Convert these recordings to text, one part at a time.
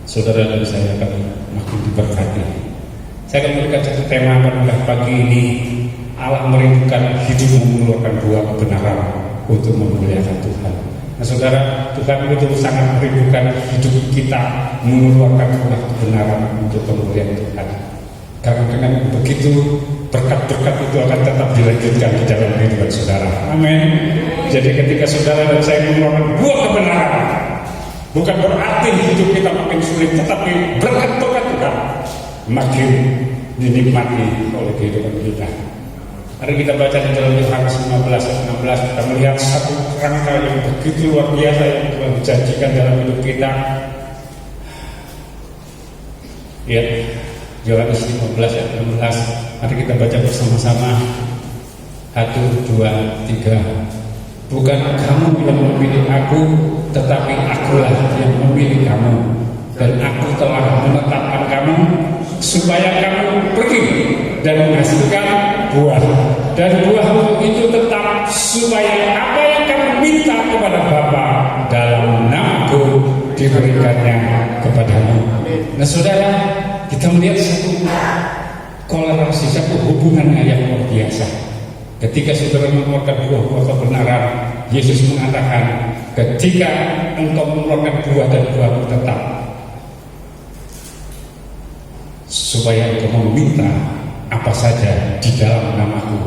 saudara dan saya akan makin diberkati. Saya akan memberikan satu tema pada pagi ini. Allah merindukan hidup mengeluarkan buah kebenaran untuk memuliakan Tuhan. Nah saudara, Tuhan itu sangat merindukan hidup kita mengeluarkan buah kebenaran untuk memuliakan Tuhan. Karena dengan begitu berkat-berkat itu akan tetap dilanjutkan di dalam kehidupan saudara. Amin. Jadi ketika saudara dan saya mengeluarkan buah kebenaran, bukan berarti hidup kita makin sulit, tetapi berkat-berkat Tuhan makin dinikmati oleh kehidupan kita. Mari kita baca di dalam Yohanes 15 ayat 16. Kita melihat satu rangka yang begitu luar biasa yang Tuhan janjikan dalam hidup kita. Ya, Yohanes 15 ayat 16. Mari kita baca bersama-sama. 1, 2, 3. Bukan kamu yang memilih aku, tetapi akulah yang memilih kamu. Dan aku telah menetapkan kamu supaya kamu pergi dan menghasilkan buah. Dan buahmu itu tetap, supaya apa yang kamu minta kepada Bapa dalam namaku diberikannya kepadamu. Nah saudara, kita melihat satu kolerasi, satu hubungannya yang luar biasa. Ketika saudara mengeluarkan buah-buah kebenaran, Yesus mengatakan, ketika engkau mengeluarkan buah dan buahmu tetap, supaya engkau meminta apa saja di dalam namaku,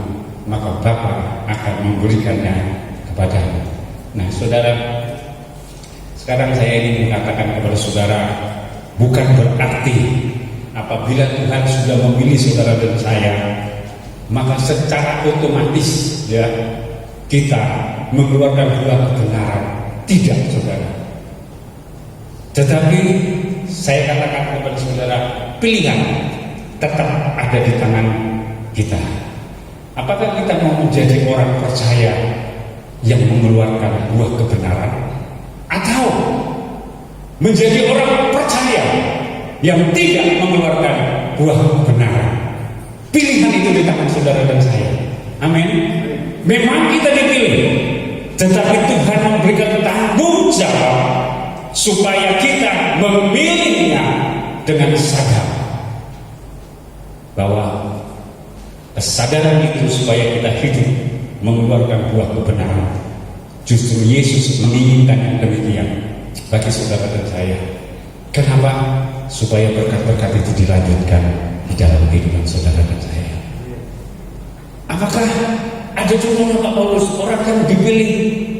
maka Bapa akan memberikannya kepadamu. Nah saudara, sekarang saya ingin mengatakan kepada saudara, bukan berarti apabila Tuhan sudah memilih saudara dan saya, maka secara otomatis ya kita mengeluarkan buah kebenaran. Tidak saudara. Tetapi saya katakan kepada saudara, pilihan tetap ada di tangan kita. Apakah kita mau menjadi orang percaya yang mengeluarkan buah kebenaran, atau menjadi orang percaya yang tidak mengeluarkan buah kebenaran? Pilihan itu di tangan saudara dan saya. Amin. Memang kita dipilih, tetapi Tuhan memberikan tanggung jawab supaya kita memilihnya dengan sadar, bahwa kesadaran itu supaya kita hidup mengeluarkan buah kebenaran. Justru Yesus menginginkan yang demikian bagi saudara dan saya. Kenapa? Supaya berkat-berkat itu dilanjutkan di dalam kehidupan saudara dan saya. Apakah ada contohnya Pak Paulus, orang yang dipilih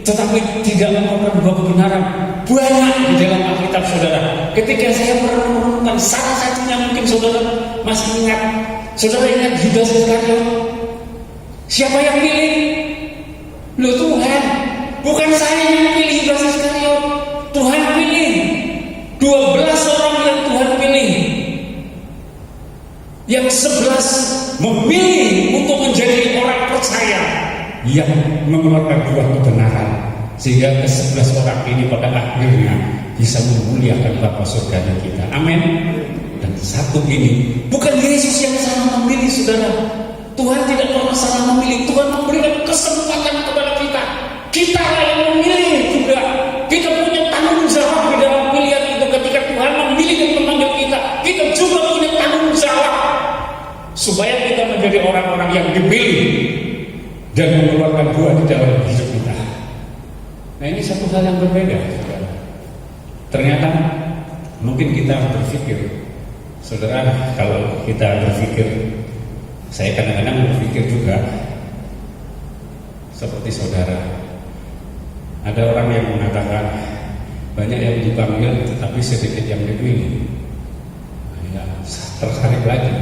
tetapi tidak mengeluarkan buah kebenaran? Banyak di dalam Alkitab saudara. Ketika saya merenungkan salah satunya, mungkin saudara masih ingat. Saudara ingat Yudas Iskariot? Siapa yang pilih? Loh Tuhan. Bukan saya yang pilih Yudas Iskariot. Tuhan pilih. 12 orang yang Tuhan pilih. Yang 11 memilih untuk menjadi orang percaya yang mengeluarkan buah kebenaran, sehingga ke-11 orang ini pada akhirnya bisa memuliakan Bapa surganya kita. Amin. Dan satu ini, bukan Yesus yang salah memilih saudara. Tuhan tidak pernah salah memilih. Tuhan memberikan kesempatan kepada kita. Kita yang memilih juga. Kita punya tanggung jawab di dalam pilihan itu. Ketika Tuhan memilih dan memanggil kita, kita juga punya tanggung jawab supaya kita menjadi orang-orang yang dipilih dan mengeluarkan buah di dalam hidup kita. Nah ini satu hal yang berbeda saudara. Ternyata mungkin kita berpikir, saudara, kalau kita berpikir, saya kadang-kadang berpikir juga seperti saudara. Ada orang yang mengatakan banyak yang dipanggil tetapi sedikit yang dipilih. Ya, tertarik lagi.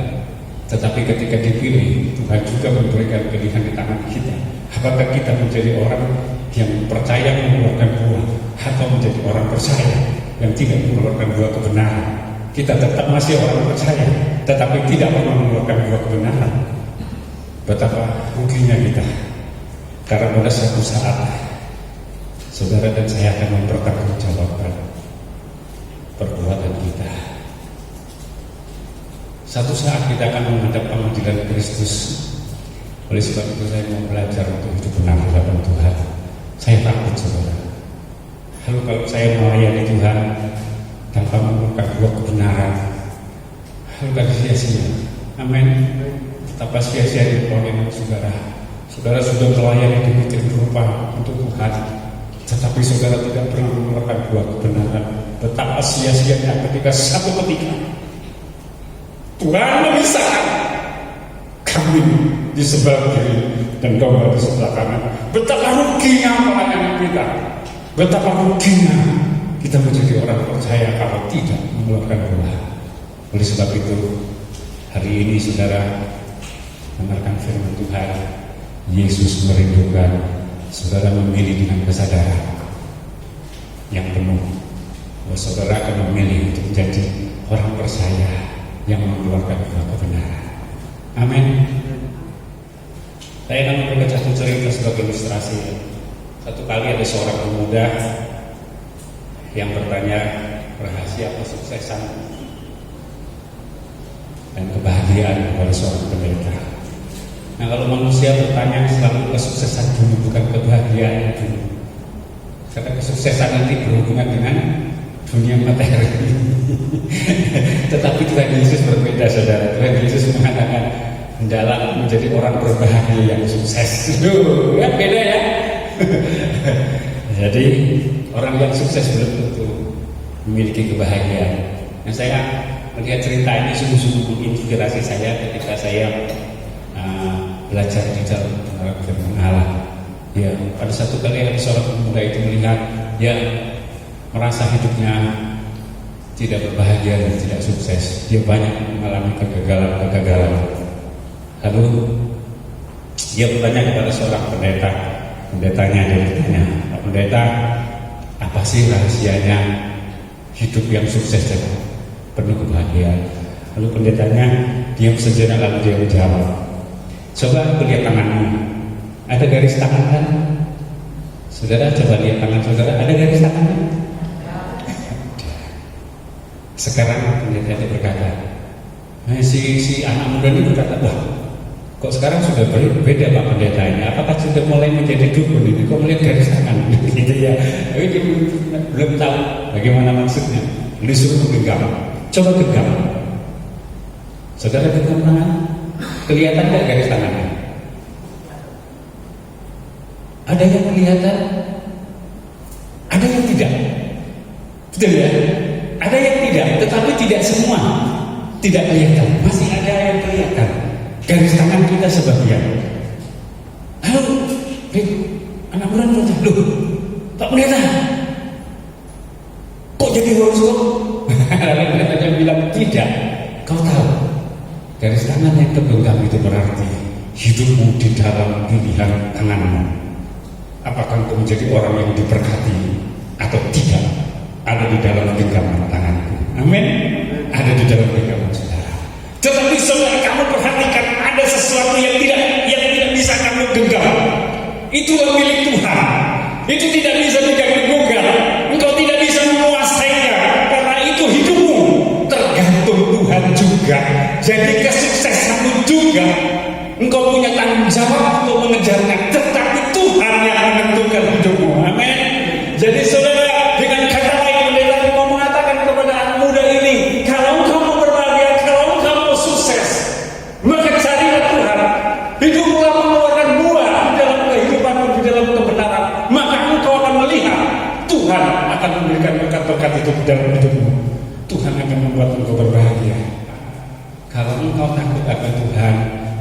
Tetapi ketika dipilih, Tuhan juga memberikan pilihan di tangan kita. Apakah kita menjadi orang yang percaya mengeluarkan buah, atau menjadi orang percaya yang tidak mengeluarkan buah kebenaran? Kita tetap masih orang percaya, tetapi tidak pernah mengeluarkan buah kebenaran. Betapa ruginya kita. Karena pada suatu saat saudara dan saya akan mempertanggungjawabkan perbuatan kita. Satu saat kita akan menghadap pengadilan Kristus. Oleh sebab itu saya mau belajar untuk hidup benar di hadapan Tuhan. Saya takut saudara. Lalu kalau saya melayani Tuhan, tanpa mengeluarkan buah kebenaran, akan sia-sia. Amin. Betapa sia-sianya oleh saudara. Saudara sudah melayani demikian rupa untuk Tuhan, tetapi saudara tidak pernah mengeluarkan buah kebenaran. Betapa sia-sianya ketika satu ketika Tuhan memisahkan kambing di sebelah kiri dan domba di sebelah kanan. Betapa ruginya pelayanan kita. Betapa ruginya kita menjadi orang percaya kalau tidak mengeluarkan buah. Oleh sebab itu, hari ini saudara mendengarkan firman Tuhan. Yesus merindukan saudara memilih dengan kesadaran yang penuh bahwa saudara akan memilih untuk menjadi orang percaya yang mengeluarkan buah kebenaran. Amin. Saya akan memberikan satu cerita sebagai ilustrasi. Satu kali ada seorang pemuda yang bertanya rahasia kesuksesan dan kebahagiaan kepada seorang pendeta. Nah, kalau manusia bertanya selalu kesuksesan dulu, bukan kebahagiaan dulu. Karena kesuksesan nanti berhubungan dengan dunia materi. Tetapi Tuhan Yesus berbeda, saudara. Tuhan Yesus mengatakan hendaklah menjadi orang berbahagia yang sukses. Duh, ya beda ya. Jadi orang yang sukses belum tentu memiliki kebahagiaan. Nah, saya melihat cerita ini sungguh-sungguh menginspirasi saya ketika saya belajar di dalam firman Allah. Ya, pada satu kali ada seorang pemuda itu melihat dia merasa hidupnya tidak berbahagia dan tidak sukses. Dia banyak mengalami kegagalan. Lalu dia bertanya kepada seorang pendeta. Pendetanya dia bertanya, "Pak Pendeta, apa sih rahasianya hidup yang sukses dan penuh kebahagiaan?" Lalu pendetanya diam sejenak, lalu dia menjawab, "Coba aku lihat tanganmu. Ada garis tangan kan? Saudara coba lihat tangan saudara, ada garis tangan kan?" Sekarang pendeta itu berkata, si anak muda ini berkata, "Wah, kok sekarang sudah beda Pak Pendeta ini? Apakah sudah mulai menjadi dukun ini? Kok melihat garis tangan?" Gitu ya. Tapi dia belum tahu bagaimana maksudnya. Disuruh genggam. Coba genggam. Saudara genggam tangan. Kelihatan nggak garis tangannya? Ada yang kelihatan, ada yang tidak. Betul ya? Ada yang tidak, tetapi tidak semua. Tidak kelihatan, masih ada yang kelihatan. Garis tangan kita sebagian. Lalu, anak muda berkata, "Loh, Pak Pendeta, kok jadi horoskop?" Lalu pendeta bilang, "Tidak, kau tahu, garis tangan yang kegenggam itu berarti hidupmu di dalam pilihan tanganmu. Apakah engkau menjadi orang yang diberkati atau tidak? Ada di dalam genggaman tanganku." Amin. Ada di dalam genggaman saudara. Tetapi saudara, kamu perhatikan, ada sesuatu yang tidak bisa kamu genggam. Itulah milik Tuhan. Itu tidak bisa diganggu-ganggu. Engkau tidak bisa menguasainya, karena itu hidupmu tergantung Tuhan juga. Jadi kesuksesanmu juga engkau punya tanggung jawab untuk mengejarnya, tetapi Tuhan yang menentukan hidupmu. Amin. Jadi saudara, dengan kata lain, pendeta mau mengatakan kepada anak muda ini, kalau kamu berbahagia, kalau kamu sukses, maka carilah Tuhan. Hiduplah mengeluarkan buah di dalam kehidupanmu, di dalam kebenaran. Maka engkau akan melihat Tuhan akan memberikan berkat-berkat itu di dalam hidupmu. Tuhan akan membuat engkau berbahagia. Kalau engkau takut akan Tuhan,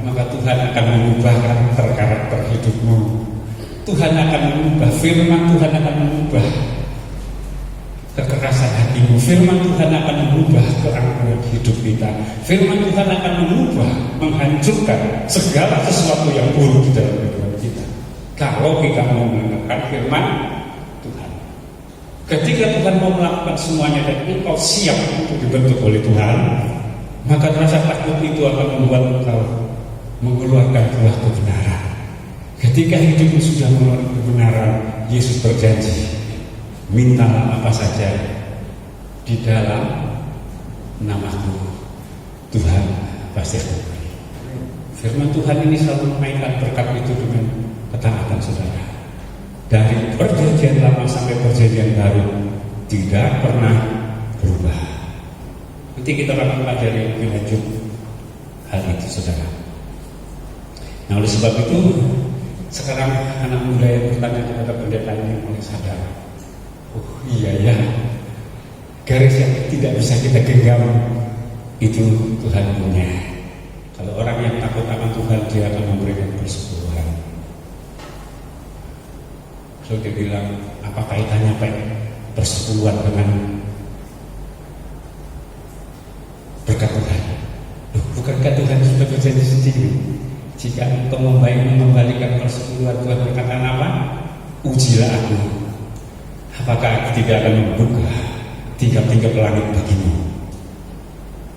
maka Tuhan akan mengubah karakter hidupmu. Tuhan akan mengubah, firman Tuhan akan mengubah kekerasan hatimu. Firman Tuhan akan mengubah keangkuhan hidup kita. Firman Tuhan akan mengubah, menghancurkan segala sesuatu yang buruk di dalam kehidupan kita. Kalau kita mau mendengarkan firman Tuhan. Ketika Tuhan mau melakukan semuanya dan engkau siap untuk dibentuk oleh Tuhan, maka rasa takut itu akan membuat engkau mengeluarkan buah kebenaran. Ketika hidupmu sudah mengeluarkan kebenaran, Yesus berjanji, mintalah apa saja di dalam namaku, Tuhan pasti akan beri. Firman Tuhan ini selalu mengaitkan berkat itu dengan ketaatan saudara. Dari perjanjian lama sampai perjanjian baru, tidak pernah berubah. Nanti kita akan pelajari lebih lanjut hal itu, saudara. Nah, oleh sebab itu sekarang anak muda yang bertanya kepada pendeta ini mulai sadar, oh iya ya, garis yang tidak bisa kita genggam itu Tuhan punya. Kalau orang yang takut akan Tuhan, dia akan memberikan persepuluhan. So dia bilang, apa kaitannya Pak persepuluhan dengan berkat Tuhan? Loh, bukankah Tuhan sudah berjanji sendiri? Jika engkau mengembalikan persepuluhan, Tuhan berkata apa? Ujilah aku, apakah aku tidak akan membuka tingkap-tingkap langit bagimu.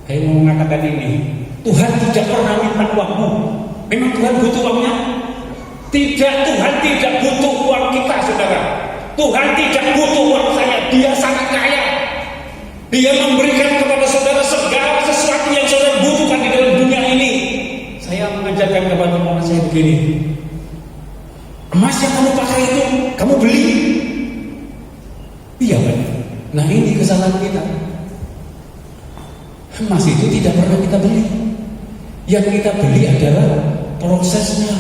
Saya mau mengatakan ini, Tuhan tidak pernah minta uangmu. Memang Tuhan butuh uangnya? Tidak, Tuhan tidak butuh uang kita, saudara. Tuhan tidak butuh uang saya. Dia sangat kaya. Dia memberikan kepada saudara segala sesuatu yang saudara butuhkan di dalam dunia ini. Saya mengajarkan kepada teman saya begini, emas yang kamu pakai itu kamu beli. Iya kan? Nah, ini kesalahan kita. Emas itu tidak pernah kita beli. Yang kita beli adalah prosesnya.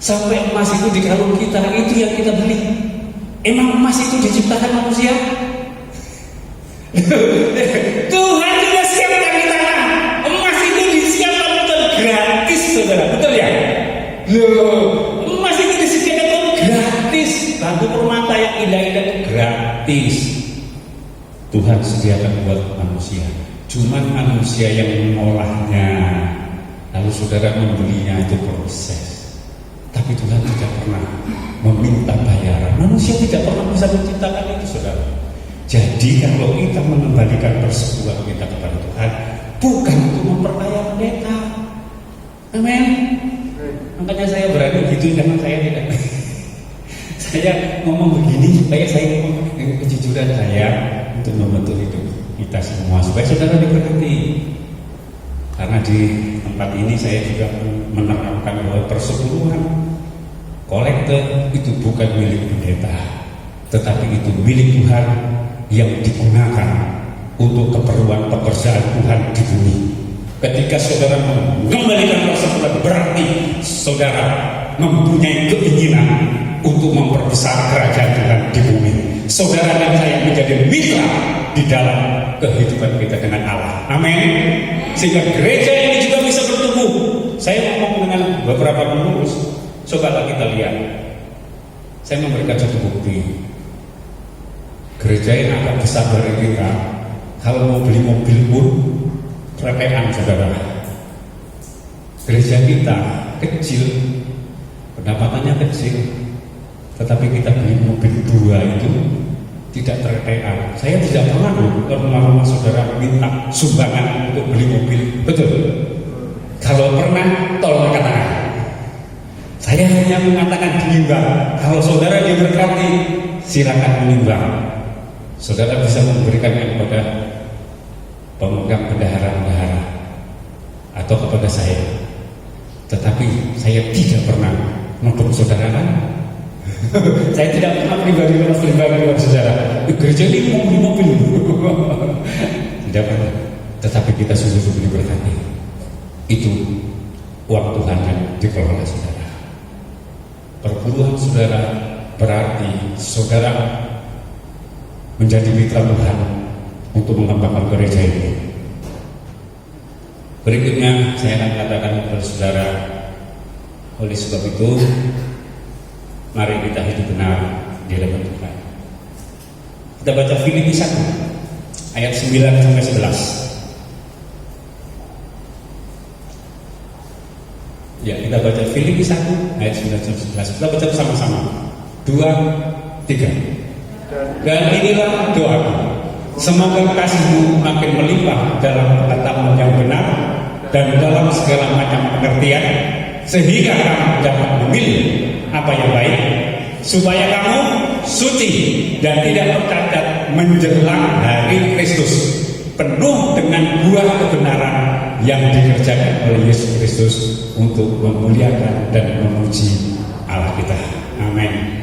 Sampai emas itu di kalung kita, itu yang kita beli. Emang emas itu diciptakan manusia? Tuhan sudah siapkan di tanah. Emas itu disiapkan untuk gratis, saudara. Betul ya? Loh, emas itu disediakan untuk gratis. Batu permata yang indah-indah itu gratis. Tuhan sediakan buat manusia. Cuman manusia yang mengolahnya, lalu saudara membelinya, itu proses. Tapi Tuhan tidak pernah meminta bayaran. Manusia tidak pernah bisa menciptakan itu, saudara. Jadi kalau kita mengembalikan persepuluhan kita kepada Tuhan, bukan untuk memperkaya pendeta. Amin. Makanya saya berani gitu, karena saya tidak. Saya ngomong begini supaya saya ngomong dengan kejujuran saya untuk membentuk hidup kita semua, supaya saudara diberkati. Karena di tempat ini saya juga menerapkan bahwa persepuluhan kolektor itu bukan milik pendeta, tetapi itu milik Tuhan yang digunakan untuk keperluan pekerjaan Tuhan di bumi. Ketika saudara mengembalikan persepuluhan, berarti saudara mempunyai keinginan untuk memperbesar kerajaan Tuhan di bumi. Saudara dan saya menjadi mitra di dalam kehidupan kita dengan Allah. Amin. Sehingga gereja ini juga bisa bertumbuh. Saya ngomong dengan beberapa pengurus. Cobalah kita lihat. Saya memberikan satu bukti. Gereja yang agak besar dari kita, kalau mau beli mobil pun repean, saudara. Gereja kita kecil, pendapatannya kecil, tetapi kita beli mobil 2 itu tidak terkean. Saya tidak pernah rumah saudara minta sumbangan untuk beli mobil. Betul? Kalau pernah, tolong katakan. Saya hanya mengatakan dinimbang. Kalau saudara diberkati, silakan menimbang. Saudara bisa memberikannya kepada pemegang bendahara-bendahara atau kepada saya. Tetapi saya tidak pernah nodong saudara kan? Saya tidak pernah pribadi kepada saudara. Gereja ini mau beli mobil. Tidak pernah. Tetapi kita sungguh-sungguh diberkati. Itu uang Tuhan yang dikelola saudara. Perpuluhan saudara berarti saudara menjadi mitra Tuhan untuk mengembangkan gereja ini. Berikutnya saya akan katakan kepada saudara, oleh sebab itu mari kita hidup benar di hadapan Tuhan. Kita baca Filipi 1 ayat 9 sampai 11. Ya, kita baca Filipi 1 ayat 9 sampai 11. Kita baca bersama-sama. 2, 3. Dan inilah doaku, semoga kasihmu makin melimpah dalam pengetahuan yang benar dan dalam segala macam pengertian, sehingga kamu dapat memilih apa yang baik, supaya kamu suci dan tidak tercacat menjelang hari Kristus, penuh dengan buah kebenaran yang dikerjakan oleh Yesus Kristus untuk memuliakan dan memuji Allah kita. Amin.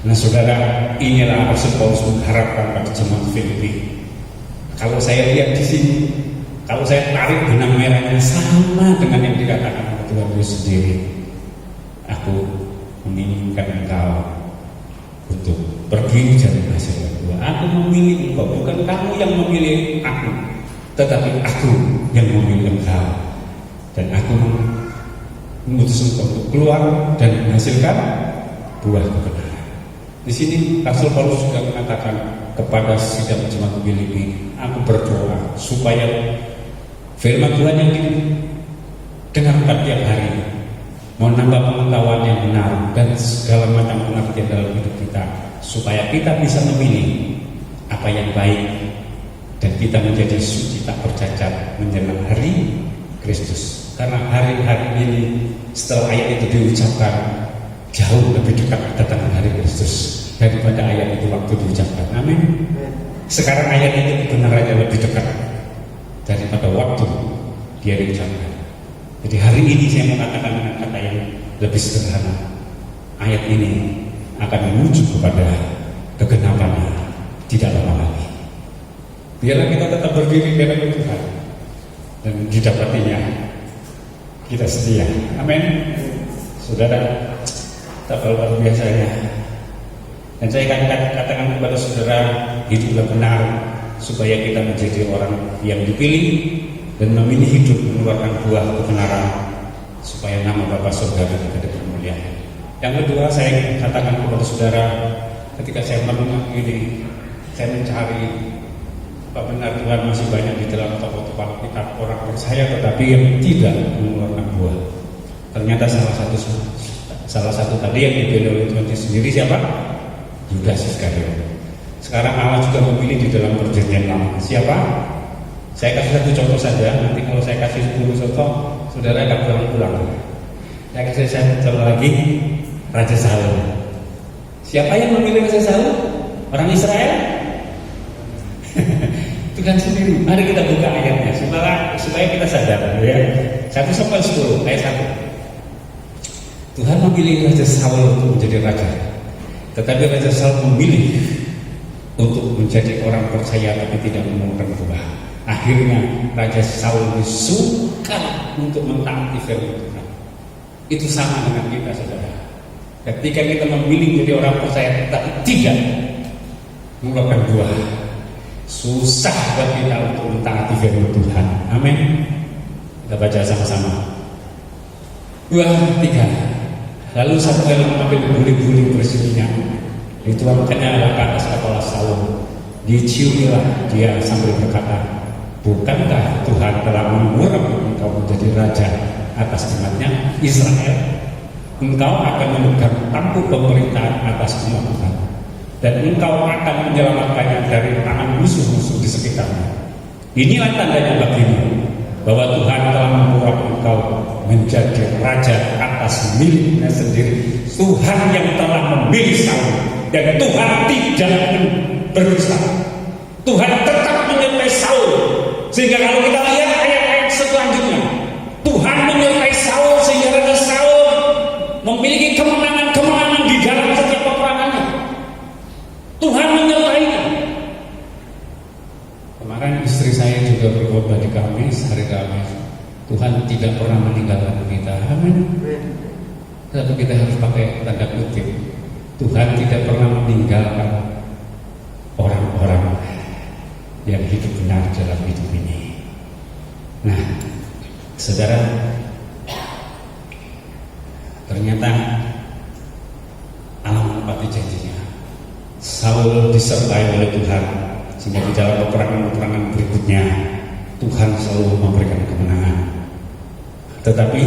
Nah saudara, inilah Rasul Paulus mengharapkan pada jemaat Filipi. Kalau saya lihat di sini, kalau saya tarik benang merahnya sama dengan yang dikatakan oleh Tuhan Yesus sendiri, aku menginginkan engkau untuk pergi dari hasil kedua. Aku memilih engkau, bukan kamu yang memilih aku, tetapi aku yang memilih engkau. Dan aku memutus engkau untuk keluar dan menghasilkan buah kebenaran. Di sini Rasul Paulus juga mengatakan kepada sidang jemaat Filipi, aku berdoa supaya firman Tuhan yang didengarkan tiap hari menambah pengetahuan yang benar dan segala macam pengertian dalam hidup kita, supaya kita bisa memilih apa yang baik dan kita menjadi suci tak bercacat menjelang hari Kristus. Karena hari-hari ini setelah ayat itu diucapkan, jauh lebih dekat kedatangan hari Kristus daripada ayat itu waktu diucapkan. Amin. Sekarang ayat itu kebenarannya lebih dekat daripada waktu dia diucapkan. Jadi hari ini saya mengatakan dengan kata yang lebih sederhana, ayat ini akan menuju kepada kegenapannya tidak lama lagi. Biarlah kita tetap berdiri di hadapan Tuhan dan didapatinya kita setia. Amin. Saudara, tak luar biasanya. Dan saya akan katakan kepada saudara, hiduplah benar supaya kita menjadi orang yang dipilih dan memilih hidup mengeluarkan buah kebenaran supaya nama Bapa surga kita dipermuliakan. Yang kedua, saya katakan kepada saudara, ketika saya merenung ini, saya mencari apa benar Tuhan masih banyak di dalam tokoh-tokoh Alkitab orang percaya tetapi yang tidak mengeluarkan buah. Ternyata salah satu tadi yang dipilih oleh Tuhan sendiri siapa? Yudas Iskariot. Sekarang Allah juga memilih di dalam perjanjian lama. Siapa? Saya kasih satu contoh saja. Nanti kalau saya kasih 10 contoh, saudara akan pulang. Saya kasih satu contoh lagi. Raja Saul. Siapa yang memilih Raja Saul? Orang Israel? Tuhan sendiri. Mari kita buka ayatnya supaya kita sadar. Ya. 1-10 ayat 1. Tuhan memilih Raja Saul untuk menjadi raja. Tetapi Raja Saul memilih untuk menjadi orang percaya tapi tidak mengeluarkan buah. Akhirnya Raja Saul suka untuk mentaati firman Tuhan. Itu sama dengan kita, saudara. Ketika kita memilih menjadi orang percaya tapi tidak mengeluarkan buah, susah buat kita untuk mentaati firman Tuhan. Amin. Kita baca sama-sama. 2, 3. Lalu Samuel mengambil guling-guling bersininya, dituangkannya ke atas kepala Saul. Diciumilah dia sambil berkata, bukankah Tuhan telah mengurang engkau menjadi raja atas umatnya Israel? Engkau akan memegang tampuk pemerintahan atas umat Tuhan, dan engkau akan menyelamatkannya dari tangan musuh-musuh di sekitarnya. Inilah tandanya bagimu bahwa Tuhan telah membuat engkau menjadi raja atas miliknya sendiri. Tuhan yang telah memilih Saul, dan Tuhan tidak berdusta. Tuhan tetap menyertai Saul. Sehingga kalau kita lihat ayat-ayat selanjutnya, Tuhan menyertai Saul sehingga Raja Saul memiliki kemenangan-kemenangan di dalam setiap peperangannya. Tuhan menyertainya. Kemarin istri saya juga berkhotbah di Kamis, hari Kamis. Tuhan tidak pernah meninggalkan kita. Amin. Tapi kita harus pakai tanda kutip. Tuhan tidak pernah meninggalkan orang-orang yang hidup benar dalam hidup ini. Nah, saudara, ternyata Allah menepati janjinya. Saul disertai oleh Tuhan, sehingga di dalam peperangan-peperangan berikutnya Tuhan selalu memberikan kemenangan. Tetapi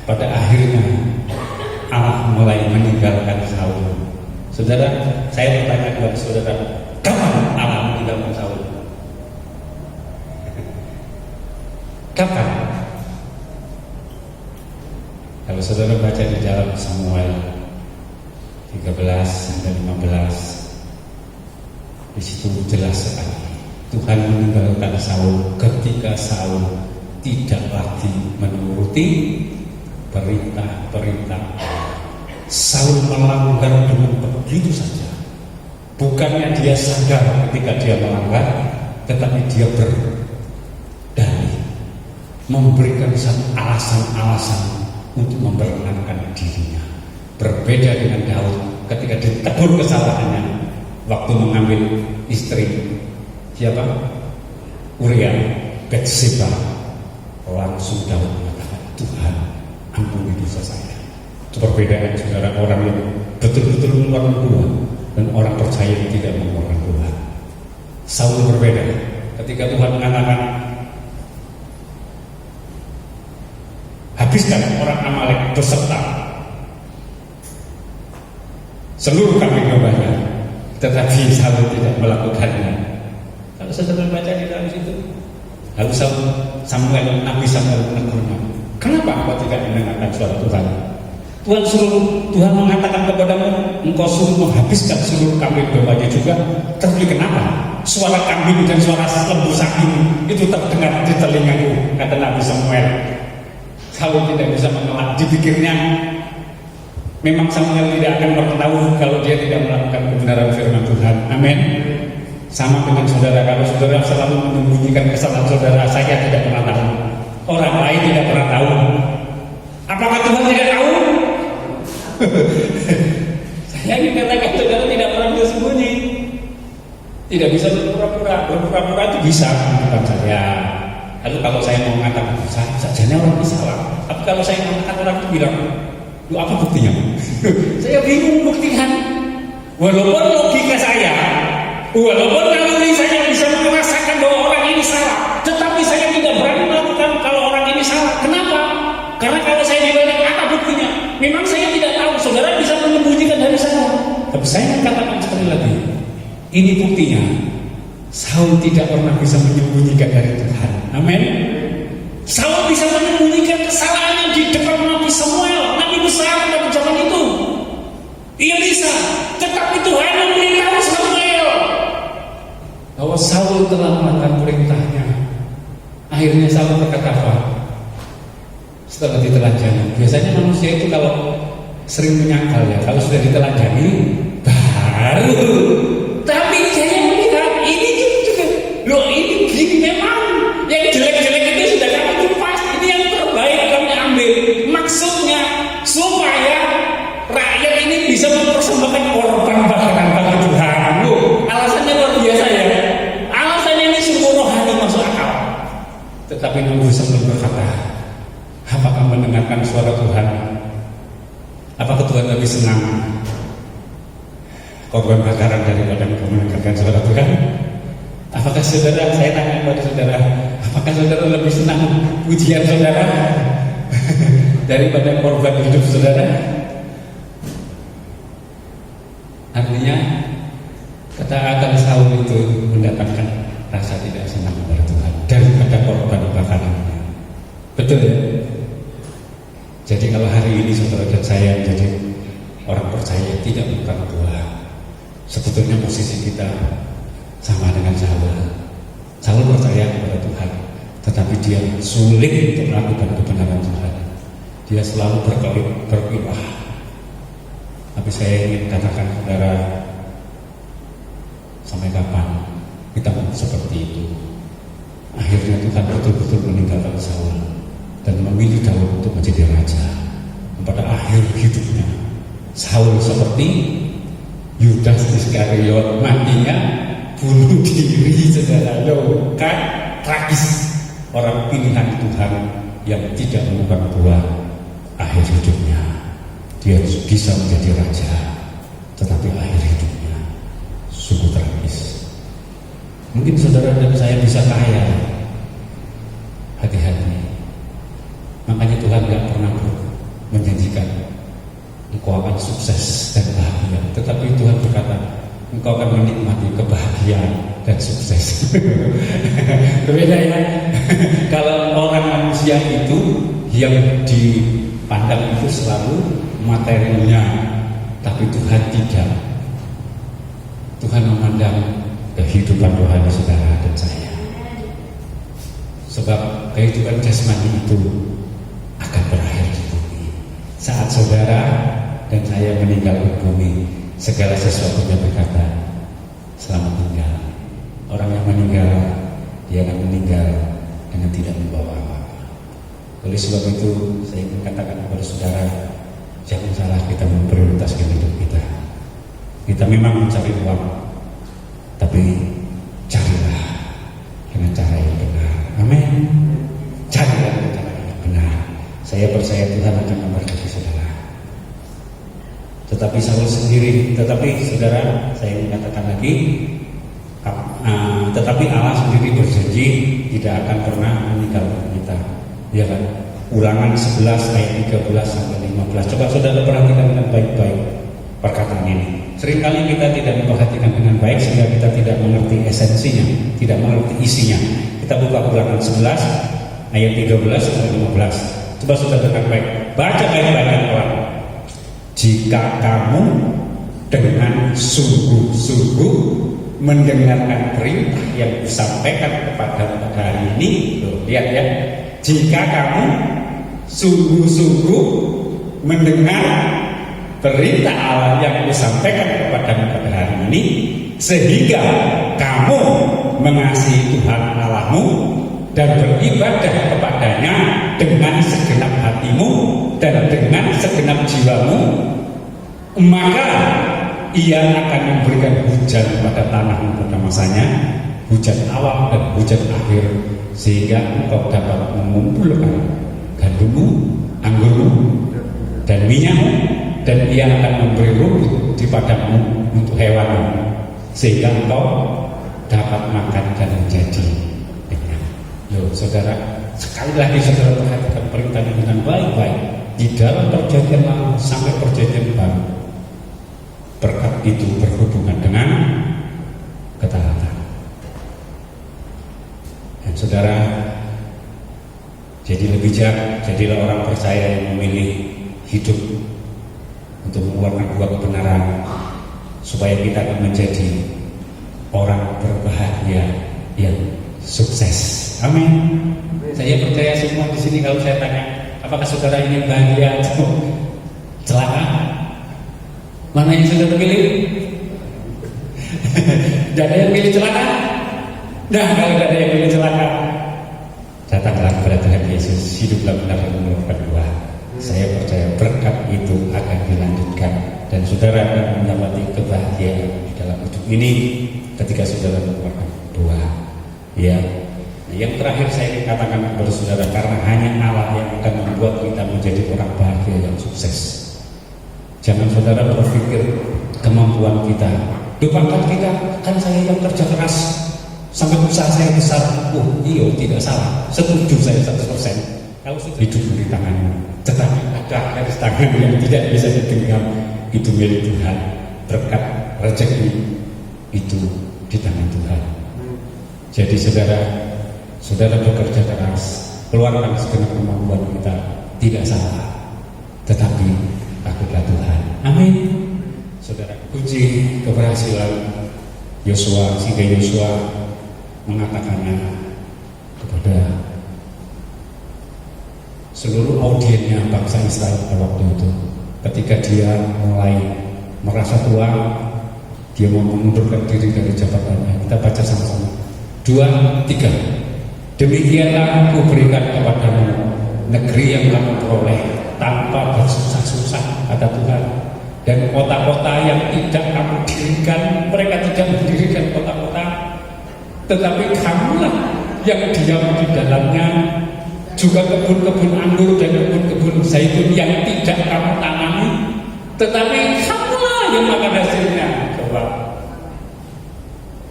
pada akhirnya Allah mulai meninggalkan Saul. Saudara, saya bertanya kepada saudara, kapan Allah meninggalkan Saul? Kapan? Kalau saudara baca di dalam Samuel 13 sampai 15, di situ jelas sekali Tuhan meninggalkan Saul ketika Saul tidak lagi menuruti perintah-perintah. Saul melanggar dengan begitu saja. Bukannya dia sadar ketika dia melanggar, tetapi dia berdalih, memberikan satu alasan-alasan untuk membenarkan dirinya. Berbeda dengan Daud ketika ditegur kesalahannya waktu mengambil istri siapa? Uria, Batseba. Langsung Daud mengatakan, Tuhan, ampuni dosa saya. Itu perbedaan saudara, orang yang betul-betul mengeluarkan Tuhan dan orang percaya yang tidak mengeluarkan Tuhan. Saul berbeda. Ketika Tuhan mengatakan, habiskan orang Amalek beserta seluruh kambing dombanya, tetapi Saul tidak melakukannya. Kalau saudara baca di dalam situ, lalu Samuel, Nabi Samuel menegurnya, kenapa engkau tidak mendengarkan suara Tuhan? Tuhan mengatakan kepadamu, engkau suruh menghabiskan seluruh kambing dombanya juga. Tapi kenapa suara kambing dan suara lembu sapi itu terdengar di telingaku, kata Nabi Samuel. Saul tidak bisa mengelak, dipikirnya memang Samuel tidak akan pernah tahu kalau dia tidak melakukan kebenaran firman Tuhan. Amin. Sama dengan saudara, kalau saudara selalu menyembunyikan kesalahan saudara, saya tidak pernah tahu, orang lain tidak pernah tahu. Apakah Tuhan tidak tahu? Saya dikatakan saudara tidak pernah bersembunyi, tidak bisa berpura-pura itu bisa bukan saya. Lalu kalau saya mau mengatakan sajanya orang ini salah, tapi kalau saya mengatakan orang itu bilang, lu apa buktinya? Saya bingung buktikan. Walaupun logika saya, walaupun naluri saya bisa merasakan bahwa orang ini salah, tetapi saya tidak berani melakukan kalau orang ini salah. Kenapa? Karena kalau saya ditanya apa buktinya, memang saya tidak tahu. Saudara bisa menyembunyikan dari saya, tapi saya katakan sekali lagi, ini buktinya. Saul tidak pernah bisa menyembunyikan dari Tuhan. Amin. Saul bisa menyembunyikan kesalahannya di depan Nabi Samuel, nabi besar pada zaman itu. Ia bisa, tetapi Tuhan memberitahu Samuel bahwa Saul telah melakukan perintahnya. Akhirnya Saul berkata apa? Setelah ditelanjangi, biasanya manusia itu kalau sering menyangkal ya, kalau sudah ditelanjangi baru. Tapi saya melihat ini juga, loh ini gini memang yang jelek-jelek itu sudah kami tumpas, ini yang terbaik kami ambil. Maksudnya supaya rakyat ini bisa mempersembahkan korban bakaran bagi Tuhan. Loh, alasannya luar biasa ya. Alasannya ini sungguh rohani, masuk akal. Tetapi Nabi Samuel berkata, apakah mendengarkan suara Tuhan? Apakah Tuhan lebih senang korban bakaran daripada mendengarkan suara Tuhan? Apakah saudara, saya tanya kepada saudara, apakah saudara lebih senang pujian saudara daripada korban hidup saudara? Artinya ketaatan Saul itu mendatangkan rasa tidak senang kepada Tuhan daripada korban bakarannya. Betul ya? Jadi kalau hari ini saudara dan saya menjadi orang percaya tidak bukan Tuhan, sebetulnya posisi kita sama dengan Saul. Saul percaya kepada Tuhan, tetapi dia sulit untuk melakukan kebenaran Tuhan. Dia selalu berkilah. Tapi saya ingin katakan saudara, sampai kapan kita mau seperti itu? Akhirnya Tuhan betul-betul meninggalkan Saul dan memilih Daud untuk menjadi raja. Pada akhir hidupnya Saul seperti Yudas Iskariot, matinya bunuh diri, saudara. Kan tragis. Orang pilihan Tuhan yang tidak menemukan buah, akhir hidupnya dia bisa menjadi raja, tetapi akhir hidupnya sungguh tragis. Mungkin saudara dan saya bisa kaya, hati-hati. Makanya Tuhan gak pernah menjanjikan engkau akan sukses dan bahagia, tetapi Tuhan berkata engkau akan menikmati kebahagiaan dan sukses. Berbeda ya. Kalau orang manusia itu yang dipandang itu selalu materinya, tapi Tuhan tidak. Tuhan memandang kehidupan rohani saudara dan saya. Sebab kehidupan jasmani itu akan berakhir di bumi. Saat saudara dan saya meninggal di bumi, segala sesuatunya berkata, selamat tinggal. Orang yang meninggal, dia akan meninggal dengan tidak membawa apa-apa. Oleh sebab itu, saya ingin katakan kepada saudara, jangan salah kita memprioritaskan hidup kita. Kita memang mencari uang, tapi carilah dengan cara yang benar. Amin. Carilah dengan cara yang benar. Saya percaya Tuhan akan memberkati saudara. Tetapi saudara, saya ingin katakan lagi, tetapi Allah sendiri berjanji tidak akan pernah meninggalkan kita. Ya kan? Ulangan 11 ayat 13 sampai 15. Coba saudara perhatikan dengan baik-baik perkataan ini. Seringkali kita tidak memperhatikan dengan baik sehingga kita tidak mengerti esensinya, tidak mengerti isinya. Kita buka Ulangan 11 ayat 13 sampai 15. Coba saudara dengar baik. Baca baik-baik orang. Jika kamu dengan sungguh-sungguh mendengarkan perintah yang disampaikan kepada hari ini, loh, lihat ya. Jika kamu sungguh-sungguh mendengar perintah Allah yang disampaikan kepada hari ini, sehingga kamu mengasihi Tuhan Allahmu dan beribadah kepadanya dengan segenap hatimu dan dengan segenap jiwamu, maka Ia akan memberikan hujan pada tanahmu pada masanya, hujan awal dan hujan akhir, sehingga engkau dapat mengumpulkan gandummu, anggurmu, dan minyakmu, dan Ia akan memberi rumput di padangmu untuk hewanmu, sehingga engkau dapat makan dan menjadi kenyang. Loh, saudara, sekali lagi saudara perhatikan perintah ini dengan baik-baik. Di dalam perjanjian lama sampai perjanjian baru, berkat itu berhubungan dengan ketaatan. Dan saudara, jadilah bijak, jadilah orang percaya yang memilih hidup untuk mengeluarkan buah kebenaran, supaya kita akan menjadi orang berbahagia yang sukses. Amin. Saya percaya semua di sini, kalau saya tanya, apakah saudara ingin bahagia atau celaka? Mana yang sudah pilih? Tidak ada yang pilih celaka. Nah, kalau tidak ada yang pilih celaka, datanglah kepada Tuhan Yesus, hiduplah benar dan mengeluarkan buah. Saya percaya berkat itu akan dilanjutkan, dan saudara akan mendapati kebahagiaan di dalam hidup ini ketika saudara mengeluarkan buah. Ya. Nah, yang terakhir saya ingin katakan kepada saudara, karena hanya Allah yang akan membuat kita menjadi orang bahagia yang sukses. Jangan saudara berpikir kemampuan kita, bakat kita, kan saya yang kerja keras sampai usaha saya besar. Oh iya, tidak salah, setuju saya 100%. Kalau sudah hidup di tanganmu, tetapi ada garis tangan yang tidak bisa digenggam, itu milik Tuhan. Berkat rezeki itu di tangan Tuhan. Jadi saudara bekerja keras, keluarkan segenap kemampuan kita, tidak salah, tetapi takutlah Tuhan. Amin. Saudara, kunci keberhasilan Yosua, sehingga Yosua mengatakannya kepada seluruh audiennya bangsa Israel pada waktu itu, ketika dia mulai merasa tua, dia mau mengundurkan diri dari jabatannya. Kita baca sama-sama. 2, 3. Demikianlah aku berikan kepadamu negeri yang kamu peroleh tanpa bersusah-susah, kata Tuhan. Dan kota-kota yang tidak kamu dirikan, mereka tidak mendirikan kota-kota, tetapi kamulah yang diam di dalamnya. Juga kebun-kebun anggur dan kebun-kebun zaitun yang tidak kamu tanami, tetapi kamulah yang makan hasilnya. Coba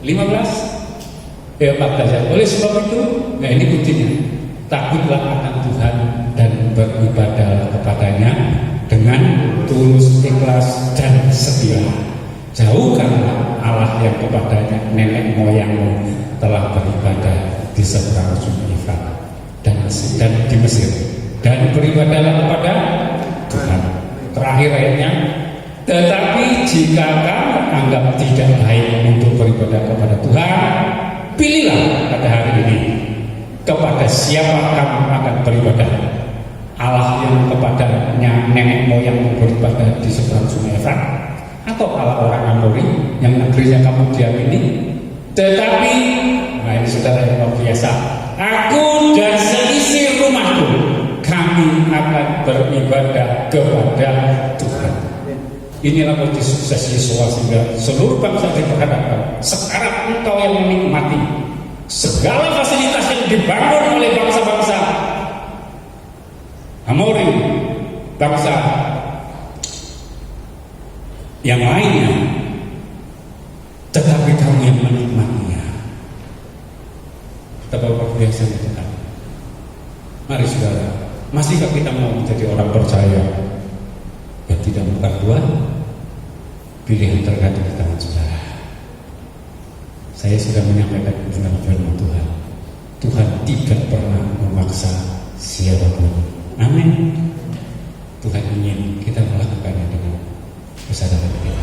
15, 14. Oleh sebab itu, nah ini buktinya, takutlah akan Tuhan dan beribadah kepadanya dengan tulus, ikhlas, dan setia. Jauhkanlah Allah yang kepadanya nenek moyangmu telah beribadah di seberang sungai Efrat dan di Mesir, dan beribadahlah kepada Tuhan. Terakhir ayatnya, tetapi jika kamu anggap tidak baik untuk beribadah kepada Tuhan, pilihlah pada hari ini kepada siapa kamu akan beribadah. Allah yang kepadanya nenek moyang beribadah di seberang sungai Efrat, atau ala orang Amori yang negerinya kamu diamini? Tetapi, nah ini saudara yang luar biasa, aku dan seisi rumahku, kami akan beribadah kepada Tuhan. Inilah kunci sukses Yesua, sehingga seluruh bangsa diperhadapkan. Sekarang engkau yang menikmati segala fasilitas yang dibangun oleh bangsa-bangsa Amori, bangsa yang lainnya, tetapi kamu yang menikmatinya. Betapa luar biasa Tuhan. Mari saudara, masihkah kita mau menjadi orang percaya yang tidak berbuat? Pilihan tergantung di tangan saudara. Saya sudah menyampaikan dengan firman Tuhan. Tuhan tidak pernah memaksa siapapun. Amin. Tuhan ingin kita melakukannya dengan kesadaran kita.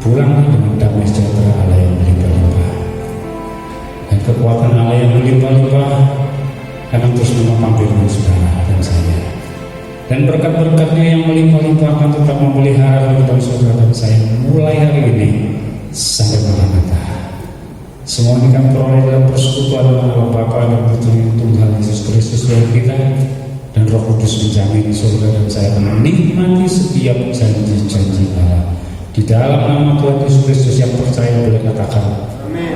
Pulanglah dengan damai sejahtera Allah yang berlimpah-limpah, dan kekuatan Allah yang berlimpah-limpah akan terus menopang firman saudara dan saya, dan berkat-berkatnya yang melimpah-limpah akan tetap memelihara kehidupan saudara dan saya mulai hari ini sampai maranatha. Semua ini kami peroleh dalam persekutuan Allah Bapa dan Putra Tuhan Yesus Kristus Tuhan kita, dan Roh Kudus menjamin saudara dan saya akan menikmati setiap janji-janji Allah. Di dalam nama Tuhan Yesus Kristus yang percaya boleh katakan amin.